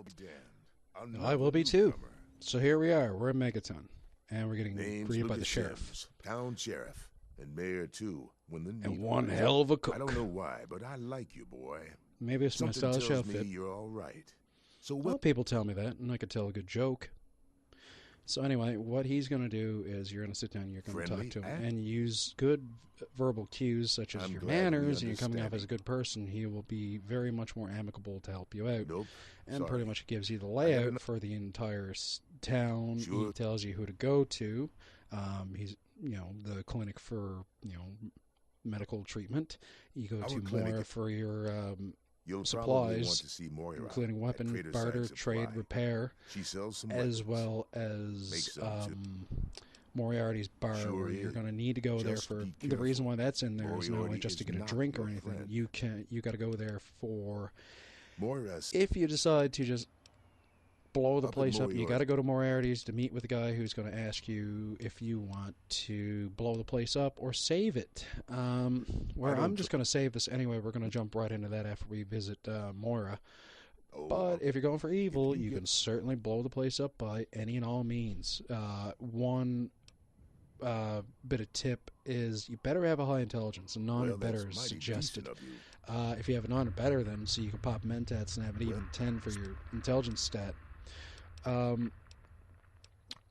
I'll be damned. I will be too. So here we are. We're in Megaton. And we're getting greeted by the sheriff. Town sheriff. And mayor too. When the and one hell of a cook. I don't know why, but I like you, boy. Maybe it's my stylish outfit. You're all right. So well, people tell me that, and I could tell a good joke. So anyway, what he's going to do is you're going to sit down and you're going to talk to him and use good verbal cues such as your manners and you're coming off as a good person. He will be very much more amicable to help you out. And pretty much gives you the layout for the entire town. He tells you who to go to. He's, the clinic for, medical treatment. You go to Moira for your supplies, including weapon, barter, trade, repair, as well as Moriarty's bar, where you're going to need to go there for the reason why that's in there is not only just to get a drink or anything. You got to go there for if you decide to just blow the place up. You got to go to Moriarty's to meet with the guy who's going to ask you if you want to blow the place up or save it. Where I'm just going to save this anyway. We're going to jump right into that after we visit Moira. But if you're going for evil, you can certainly blow the place up by any and all means. One bit of tip is you better have a high intelligence. A non or better is suggested. If you have a non or better, then so you can pop mentats and have an even 10 for your intelligence stat.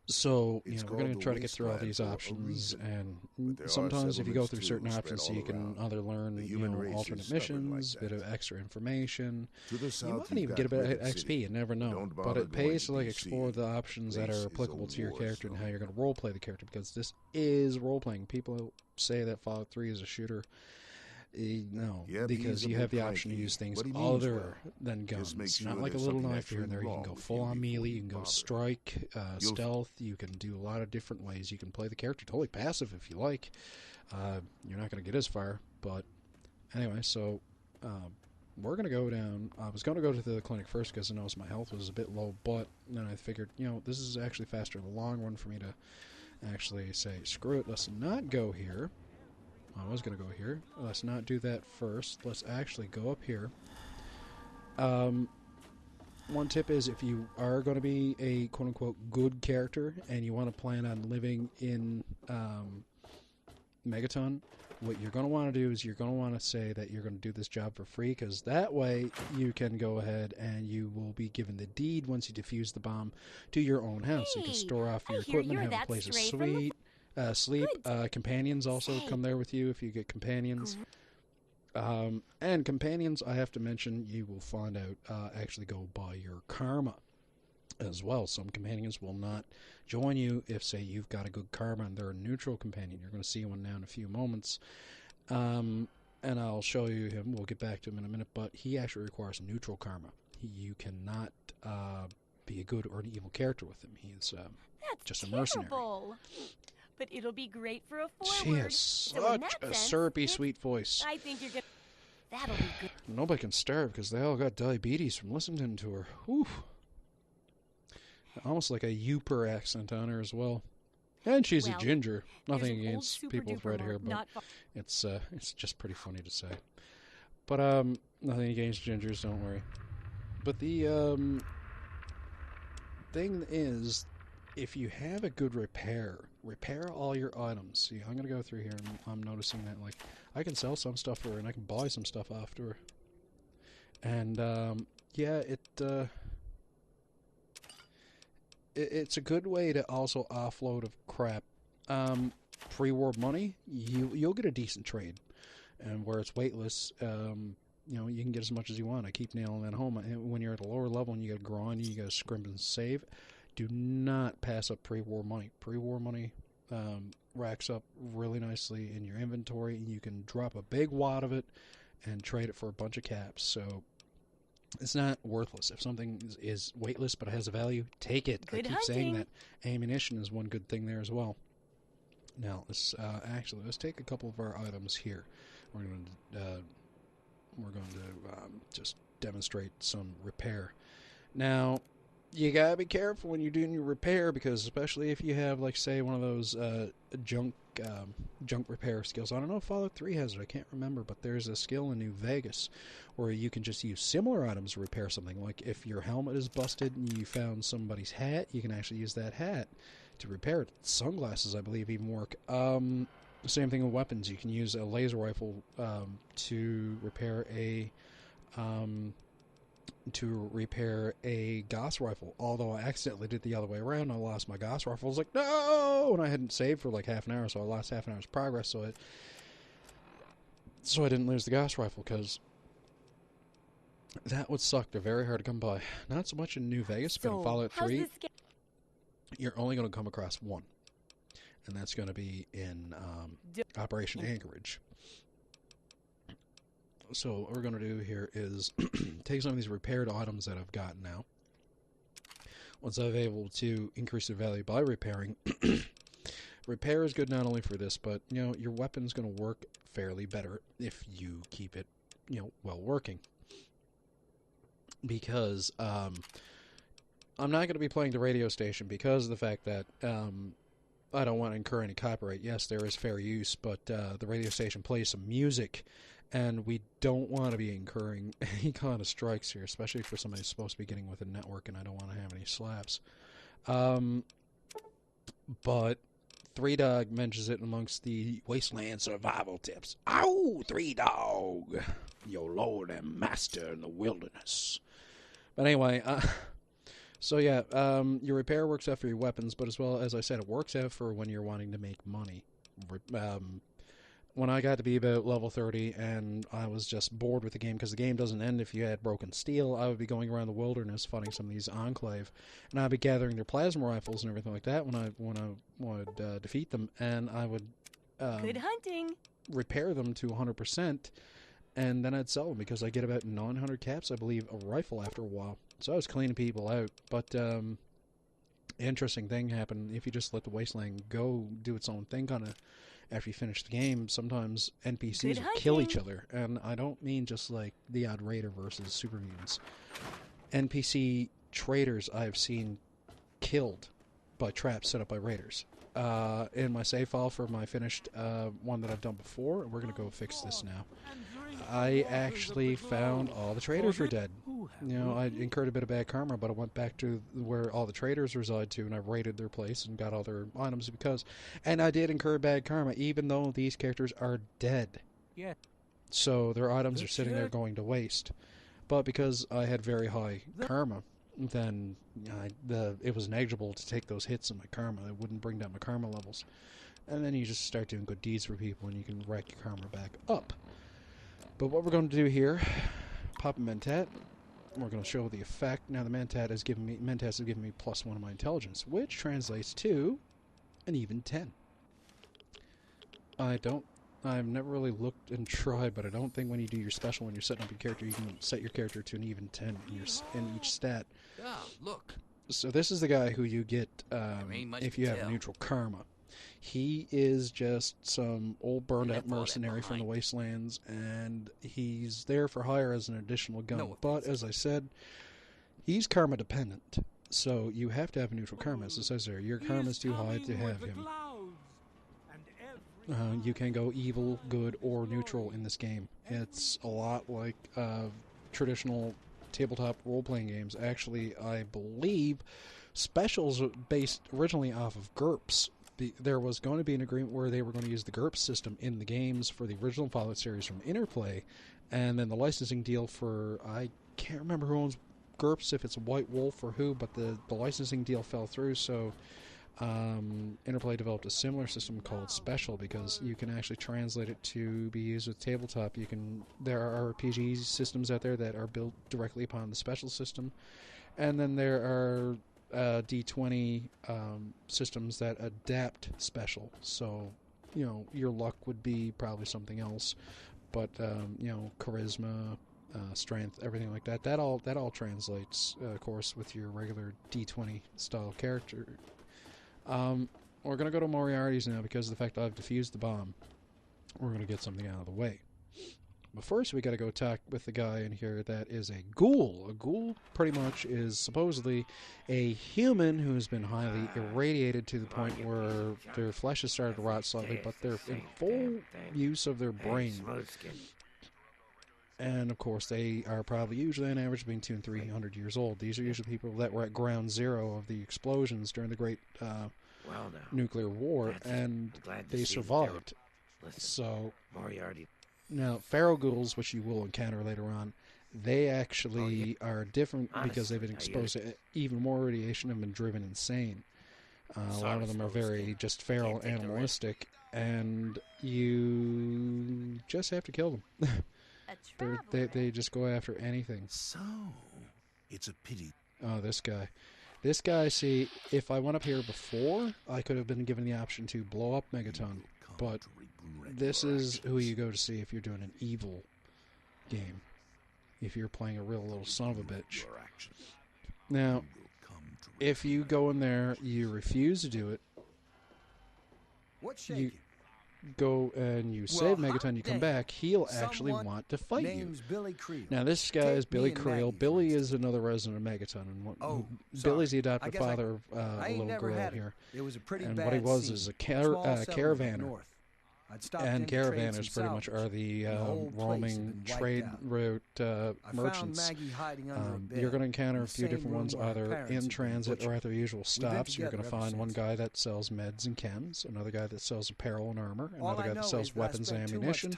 So, we're going to try to get through all these options, and sometimes if you go through certain options, so you can either learn, alternate missions, a bit of extra information. You might even get a bit of XP, you never know. But it pays to, explore the options that are applicable to your character and how you're going to roleplay the character, because this is roleplaying. People say that Fallout 3 is a shooter. No, because you have the option to use things other than guns. Not like a little knife here and there. You can go full on melee, you can go strike, stealth. You can do a lot of different ways. You can play the character totally passive if you like. You're not going to get as far, but anyway, so we're going to go down. I was going to go to the clinic first because I noticed my health was a bit low, but then I figured, this is actually faster in the long run for me to actually say, screw it, let's not go here. I was going to go here. Let's not do that first. Let's actually go up here. One tip is if you are going to be a quote-unquote good character and you want to plan on living in Megaton, what you're going to want to do is you're going to want to say that you're going to do this job for free, because that way you can go ahead and you will be given the deed once you defuse the bomb to your own house. So you can store off your equipment, have a place to sleep. Companions also come there with you if you get companions. And companions, I have to mention, you will find out actually go by your karma as well. Some companions will not join you if, say, you've got a good karma and they're a neutral companion. You're going to see one now in a few moments. And I'll show you him. We'll get back to him in a minute. But he actually requires neutral karma. You cannot be a good or an evil character with him. He's just a mercenary. But it'll be great for a forward. She has such a syrupy, sweet voice. I think you're good. That'll be good. Nobody can starve because they all got diabetes from listening to her. Whew. Almost like a Youper accent on her as well. And she's a ginger. Nothing against people with red hair, but it's just pretty funny to say. But nothing against gingers, don't worry. But the thing is, if you have a good repair all your items. See, I'm going to go through here and I'm noticing that, I can sell some stuff for her and I can buy some stuff after her. And, yeah, it's a good way to also offload of crap. Pre-war money, you'll get a decent trade. And where it's weightless, you can get as much as you want. I keep nailing that home. When you're at a lower level and you got to grind, you got to scrimp and save, do not pass up pre-war money. Pre-war money racks up really nicely in your inventory, and you can drop a big wad of it and trade it for a bunch of caps. So it's not worthless. If something is weightless but it has a value, take it. I keep saying that. Ammunition is one good thing there as well. Now, let's take a couple of our items here. We're going to just demonstrate some repair. Now, you gotta be careful when you're doing your repair, because especially if you have, like, say, one of those junk repair skills. I don't know if Fallout 3 has it, I can't remember, but there's a skill in New Vegas where you can just use similar items to repair something. Like if your helmet is busted and you found somebody's hat, you can actually use that hat to repair it. Sunglasses, I believe, even work. Same thing with weapons. You can use a laser rifle to repair a Gauss rifle. Although I accidentally did the other way around. I lost my Gauss rifle. I was like, no! And I hadn't saved for like half an hour, so I lost half an hour's progress. So I didn't lose the Gauss rifle, because that would suck. They're very hard to come by. Not so much in New Vegas, but in Fallout 3, you're only going to come across one. And that's going to be in Operation Anchorage. So what we're going to do here is take some of these repaired items that I've gotten now. Once I've been able to increase their value by repairing. Repair is good not only for this, but, you know, your weapon's going to work fairly better if you keep it, you know, well working. Because I'm not going to be playing the radio station because of the fact that I don't want to incur any copyright. Yes, there is fair use, but the radio station plays some music, and we don't want to be incurring any kind of strikes here, especially for somebody who's supposed to be getting with a network, and I don't want to have any slaps. But Three Dog mentions it amongst the Wasteland survival tips. Ow, Three Dog, your lord and master in the wilderness. But anyway, so yeah, your repair works out for your weapons, but as well as I said, it works out for when you're wanting to make money. When I got to be about level 30 and I was just bored with the game, because the game doesn't end if you had broken steel, I would be going around the wilderness fighting some of these enclave, and I'd be gathering their plasma rifles and everything like that when I would defeat them, and I would Good hunting. repair them to 100%, and then I'd sell them because I get about 900 caps, I believe, a rifle after a while. So I was cleaning people out, but interesting thing happened. If you just let the Wasteland go do its own thing, kind of, after you finish the game, sometimes NPCs will kill each other. And I don't mean just like the odd raider versus super mutants. NPC traders I've seen killed by traps set up by raiders. In my save file for my finished one that I've done before, we're going to go fix this now. I actually found all the traders were dead. You know, I incurred a bit of bad karma, but I went back to where all the traders reside to, and I raided their place and got all their items because... And I did incur bad karma, even though these characters are dead. Yeah. So their items are sitting there going to waste. But because I had very high karma, then it was negligible to take those hits in my karma. It wouldn't bring down my karma levels. And then you just start doing good deeds for people, and you can rack your karma back up. But what we're going to do here, pop a Mentat. We're going to show the effect. Now the Mentat has given me +1 of my intelligence, which translates to an even 10. I've never really looked and tried, but I don't think when you do your special, when you're setting up your character, you can set your character to an even 10 in each stat. Ah, look. So this is the guy who you get if you have a neutral karma. He is just some old burned-out mercenary from the Wastelands, and he's there for hire as an additional gun. But, as I said, he's karma-dependent. So you have to have a neutral karma, as it says there. Your karma is too high to have him. You can go evil, good, or neutral in this game. It's a lot like traditional tabletop role-playing games. Actually, I believe Specials based originally off of GURPS. There was going to be an agreement where they were going to use the GURPS system in the games for the original Fallout series from Interplay, and then the licensing deal for, I can't remember who owns GURPS, if it's White Wolf or who, but the licensing deal fell through, so Interplay developed a similar system called Special, because you can actually translate it to be used with tabletop. There are RPG systems out there that are built directly upon the Special system, and then there are D20 systems that adapt Special. So, you know, your luck would be probably something else, but you know, charisma, strength, everything like that. That all translates, of course, with your regular D20 style character. We're gonna go to Moriarty's now because of the fact that I've defused the bomb. We're gonna get something out of the way. But first, we got to go talk with the guy in here that is a ghoul. A ghoul pretty much is supposedly a human who's been highly irradiated to the point where their flesh has started to rot slightly, but they're in full use of their brain. And, of course, they are probably usually on average between 200 and 300 years old. These are usually people that were at ground zero of the explosions during the Great Nuclear War, and they survived. So... Now, feral ghouls, which you will encounter later on, they actually are different because they've been exposed to even more radiation and been driven insane. A lot of them are very just feral and animalistic, and you just have to kill them. They just go after anything. So, it's a pity. Oh, this guy. This guy, see, if I went up here before, I could have been given the option to blow up Megaton, but... This is who you go to see if you're doing an evil game. If you're playing a real little son of a bitch. Now, if you go in there, you refuse to do it. You go and you save Megaton, you come back, he'll actually want to fight you. Now, this guy is Billy Creel. Billy is another resident of Megaton. And Billy's the adopted father of a little girl here. And what he was is a caravaner. And caravanners pretty much are the roaming trade route merchants. You're going to encounter a few different ones, either in transit or at their usual stops. You're going to find one guy that sells meds and chems, another guy that sells apparel and armor, another guy that sells weapons and ammunition,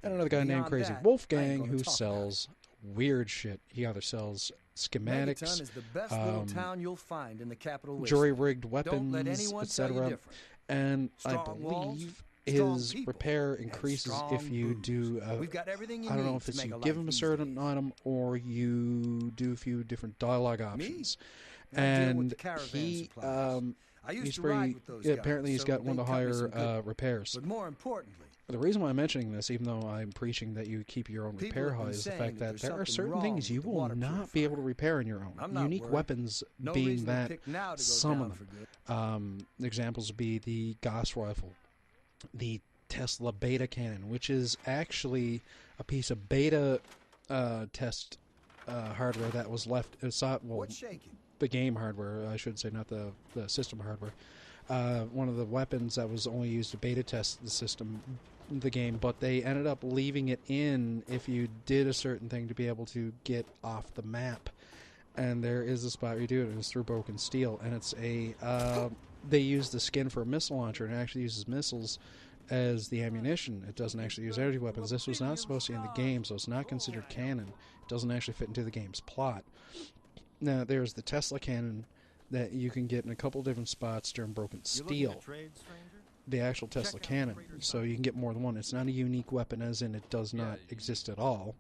and another guy named Crazy Wolfgang who sells weird shit. He either sells schematics, jury-rigged weapons, etc. And I believe... his repair increases if you do, I don't know if it's you give him a certain item or you do a few different dialogue options. And he, he's pretty, apparently he's got one of the higher repairs. But more importantly, the reason why I'm mentioning this, even though I'm preaching that you keep your own repair high, is the fact that there are certain things you will not be able to repair on your own. Unique weapons being that, some of them. Examples would be the Gauss rifle. The Tesla beta cannon, which is actually a piece of beta test hardware that was left. The game hardware, I should say, not the system hardware. One of the weapons that was only used to beta test the game, but they ended up leaving it in if you did a certain thing to be able to get off the map. And there is a spot where you do it, and it's through broken steel, and it's a... they use the skin for a missile launcher, and it actually uses missiles as the ammunition. It doesn't actually use energy weapons. This was not supposed to be in the game, so it's not considered canon. It doesn't actually fit into the game's plot. Now, there's the Tesla cannon that you can get in a couple different spots during broken steel. The actual Tesla cannon, so you can get more than one. It's not a unique weapon, as in it does not exist at all,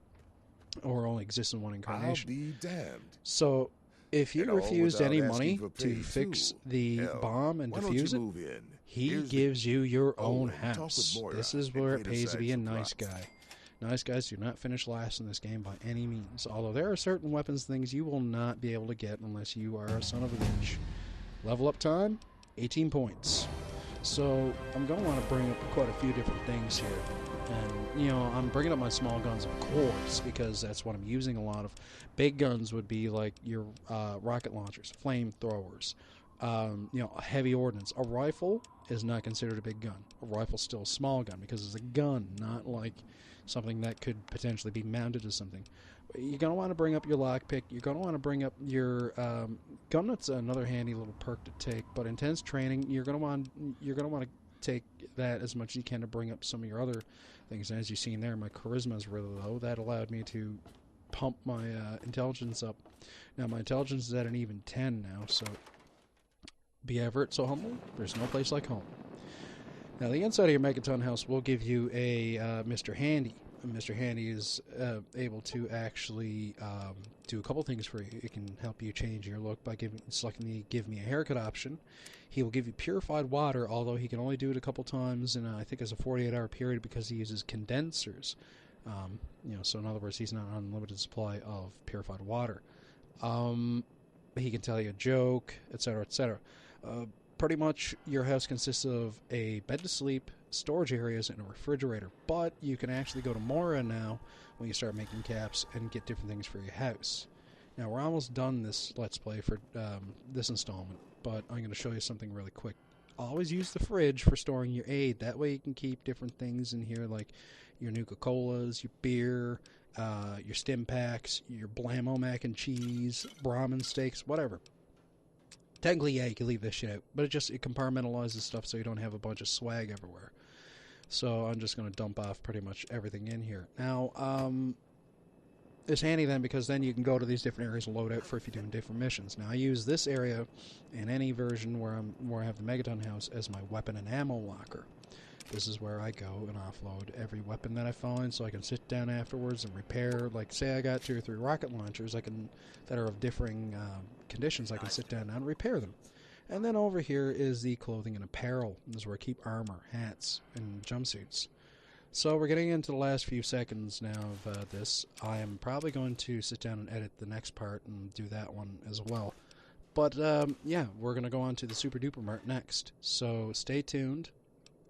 or only exists in one incarnation. I'll be damned. So... if you refused any money to fix the bomb and defuse it, he gives you your own house. This is where it pays to be a nice guy. Nice guys do not finish last in this game by any means, although there are certain weapons things you will not be able to get unless you are a son of a bitch. Level up time, 18 points. So I'm going to want to bring up quite a few different things here. And, you know, I'm bringing up my small guns, of course, because that's what I'm using a lot of. Big guns would be like your rocket launchers, flamethrowers, you know, heavy ordnance. A rifle is not considered a big gun. A rifle's still a small gun because it's a gun, not like something that could potentially be mounted to something. You're going to want to bring up your lockpick. You're going to want to bring up your gun nut's another handy little perk to take. But intense training, you're going to want to take that as much as you can to bring up some of your other things. And as you've seen there, my charisma is really low. That allowed me to pump my intelligence up. Now my intelligence is at an even 10 now, so be ever so humble. There's no place like home. Now the inside of your Megaton house will give you a Mr. Handy. Mr. Handy is able to actually do a couple things for you. It can help you change your look by selecting the Give Me a Haircut option. He will give you purified water, although he can only do it a couple times in, I think, as a 48-hour period because he uses condensers. You know, so in other words, he's not an unlimited supply of purified water. He can tell you a joke, etc., etc. Pretty much your house consists of a bed to sleep, storage areas and a refrigerator. But you can actually go to Mora now when you start making caps and get different things for your house. Now, we're almost done this Let's Play for this installment, but I'm going to show you something really quick. Always use the fridge for storing your aid. That way you can keep different things in here like your Nuka-Colas, your beer, your stim packs, your Blammo mac and cheese, Brahmin steaks, whatever. Technically, yeah, you can leave this shit out, but it compartmentalizes stuff so you don't have a bunch of swag everywhere. So I'm just going to dump off pretty much everything in here. Now, it's handy then because then you can go to these different areas and load out for if you're doing different missions. Now, I use this area in any version where I have the Megaton house as my weapon and ammo locker. This is where I go and offload every weapon that I find, so I can sit down afterwards and repair. Like, say I got 2 or 3 rocket launchers that are of differing conditions. I can sit down and repair them. And then over here is the clothing and apparel. This is where I keep armor, hats, and jumpsuits. So we're getting into the last few seconds now of this. I am probably going to sit down and edit the next part and do that one as well. But, yeah, we're going to go on to the Super Duper Mart next. So stay tuned,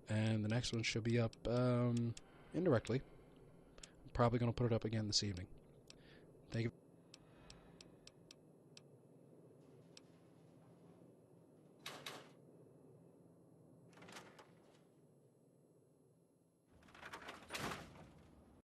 and the next one should be up indirectly. I'm probably going to put it up again this evening. Thank you.